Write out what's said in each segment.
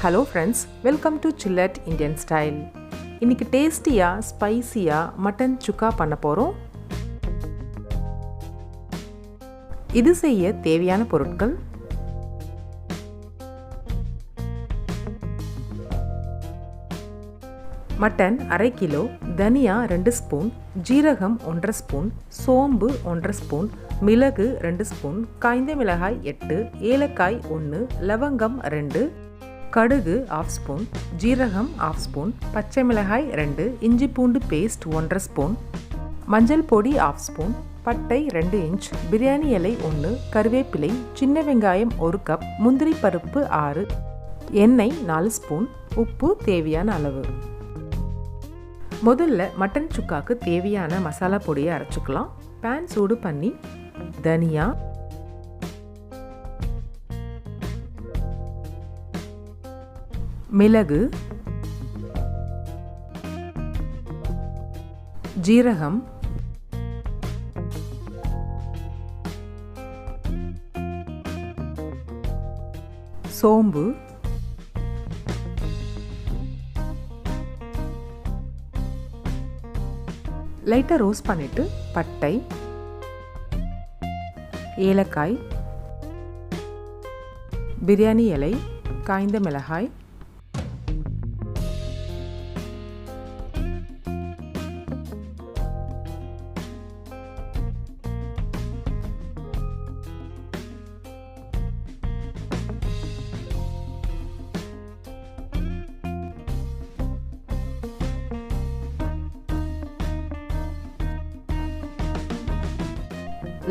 Hello friends, welcome to ChillatIndianstyle. இன்னைக்கு டேஸ்டியா ஸ்பைசியா mutton சுக்கா பண்ண போறோம். இது செய்ய தேவையான பொருட்கள்: மட்டன் 1/2 கிலோ, தனியா 2 ஸ்பூன், ஜீரகம் 1/2 ஸ்பூன், சோம்பு 1/2 ஸ்பூன், மிளகு 2 ஸ்பூன், காய்ந்த மிளகாய் 8, ஏலக்காய் 1, லவங்கம் 2, கடுகு 1/2 ஸ்பூன், ஜீரகம் 1/2 ஸ்பூன், பச்சை மிளகாய் 2, இஞ்சி பூண்டு பேஸ்ட் 1/2 ஸ்பூன், மஞ்சள் பொடி 1/2 ஸ்பூன், பட்டை 2 இன்ச், பிரியாணி இலை 1, கருவேப்பிலை, சின்ன வெங்காயம் 1 கப், முந்திரி பருப்பு 6, எண்ணெய் 4 ஸ்பூன், உப்பு தேவையான அளவு. முதல்ல மட்டன் சுக்காக்கு தேவையான மசாலா பொடியை அரைச்சிக்கலாம். பேன் சூடு பண்ணி தனியா, மிளகு, ஜீரகம், சோம்பு, லைட்டாக ரோஸ்ட் பண்ணிட்டு பட்டை, ஏலக்காய், பிரியாணி இலை, காய்ந்த மிளகாய்,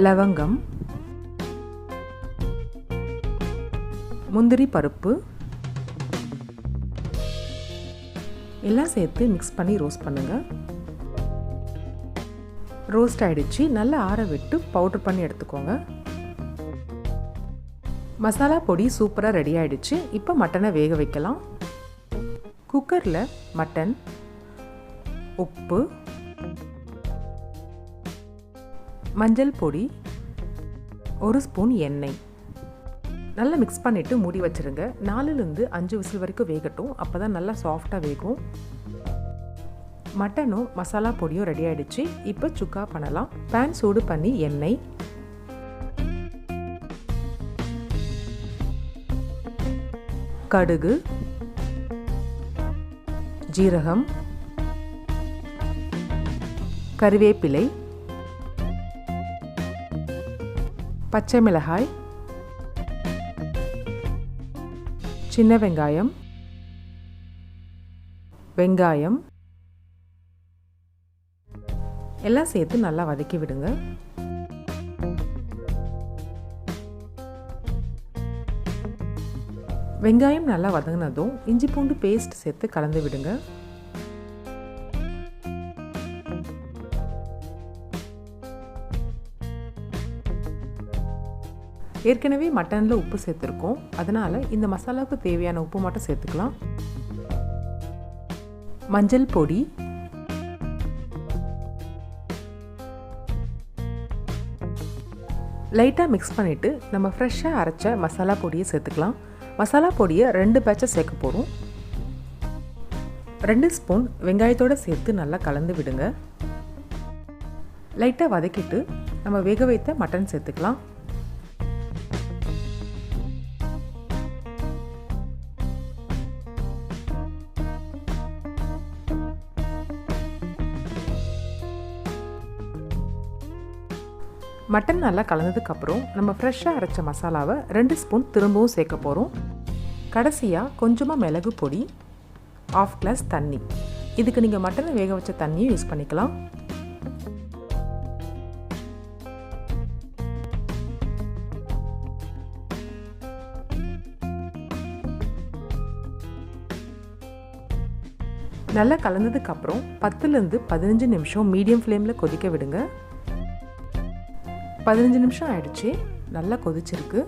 லவங்கம், முந்திரி பருப்பு எல்லாம் சேர்த்து மிக்ஸ் பண்ணி ரோஸ்ட் பண்ணுங்க. ரோஸ்ட் ஆயிடுச்சு. நல்லா ஆற விட்டு பவுடர் பண்ணி எடுத்துக்கோங்க. மசாலா பொடி சூப்பராக ரெடி ஆயிடுச்சு. இப்போ மட்டனை வேக வைக்கலாம். குக்கரில் மட்டன், உப்பு, மஞ்சள் பொடி, 1 ஸ்பூன் எண்ணெய் நல்லா மிக்ஸ் பண்ணிவிட்டு மூடி வச்சுருங்க. 4-5 விசில் வரைக்கும் வேகட்டும். அப்போ தான் நல்லா சாஃப்டாக வேகும். மட்டனும் மசாலா பொடியும் ரெடி ஆகிடுச்சு. இப்போ சுக்கா பண்ணலாம். பேன் சூடு பண்ணி எண்ணெய், கடுகு, ஜீரகம், கருவேப்பிலை, பச்சை மிளகாய், சின்ன வெங்காயம், வெங்காயம் எல்லாம் சேர்த்து நல்லா வதக்கி விடுங்க. வெங்காயம் நல்லா வதங்கினதும் இஞ்சி பூண்டு பேஸ்ட் சேர்த்து கலந்து விடுங்க. ஏற்கனவே மட்டனில் உப்பு சேர்த்துருக்கோம். அதனால் இந்த மசாலாவுக்கு தேவையான உப்பு மட்டும் சேர்த்துக்கலாம். மஞ்சள் பொடி, லைட்டாக மிக்ஸ் பண்ணிவிட்டு நம்ம ஃப்ரெஷ்ஷாக அரைச்ச மசாலா பொடியை சேர்த்துக்கலாம். மசாலா பொடியை 2 பேட்சாக சேர்க்க போகிறோம். 2 ஸ்பூன் வெங்காயத்தோடு சேர்த்து நல்லா கலந்து விடுங்க. லைட்டாக வதக்கிட்டு நம்ம வேக வைத்த மட்டன் சேர்த்துக்கலாம். மட்டன் நல்லா கலந்ததுக்கப்புறம் நம்ம ஃப்ரெஷ்ஷாக அரைச்ச மசாலாவை 2 ஸ்பூன் திரும்பவும் சேர்க்க போகிறோம். கடைசியாக கொஞ்சமாக மிளகு பொடி, 1/2 கிளாஸ் தண்ணி. இதுக்கு நீங்கள் மட்டனை வேக வச்ச தண்ணியும் யூஸ் பண்ணிக்கலாம். நல்லா கலந்ததுக்கப்புறம் 10-15 நிமிஷம் மீடியம் ஃப்ளேமில் கொதிக்க விடுங்க. 15 நிமிஷம் ஆயிடுச்சு. நல்லா கொதிச்சிருக்கு.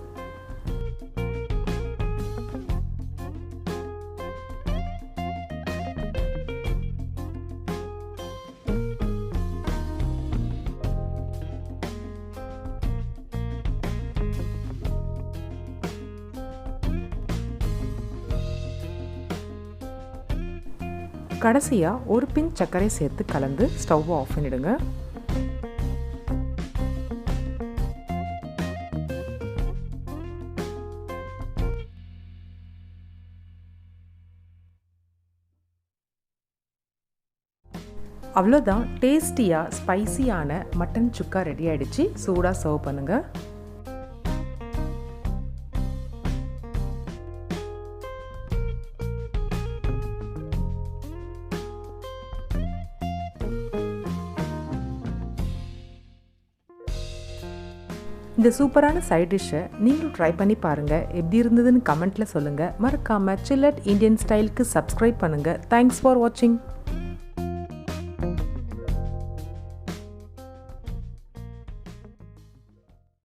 கடைசியாக ஒரு பிஞ்ச் சர்க்கரை சேர்த்து கலந்து ஸ்டவ்வை ஆஃப் பண்ணிவிடுங்க. அவ்வளோதான், டேஸ்டியாக ஸ்பைசியான மட்டன் சுக்கா ரெடி ஆகிடுச்சு. சூடாக சர்வ் பண்ணுங்கள். இந்த சூப்பரான சைட் டிஷ்ஷை நீங்களும் ட்ரை பண்ணி பாருங்கள். எப்படி இருந்ததுன்னு கமெண்ட்டில் சொல்லுங்கள். மறக்காமல் சில்லட் இந்தியன் ஸ்டைலுக்கு சப்ஸ்கிரைப் பண்ணுங்கள். தேங்க்ஸ் ஃபார் வாட்சிங்.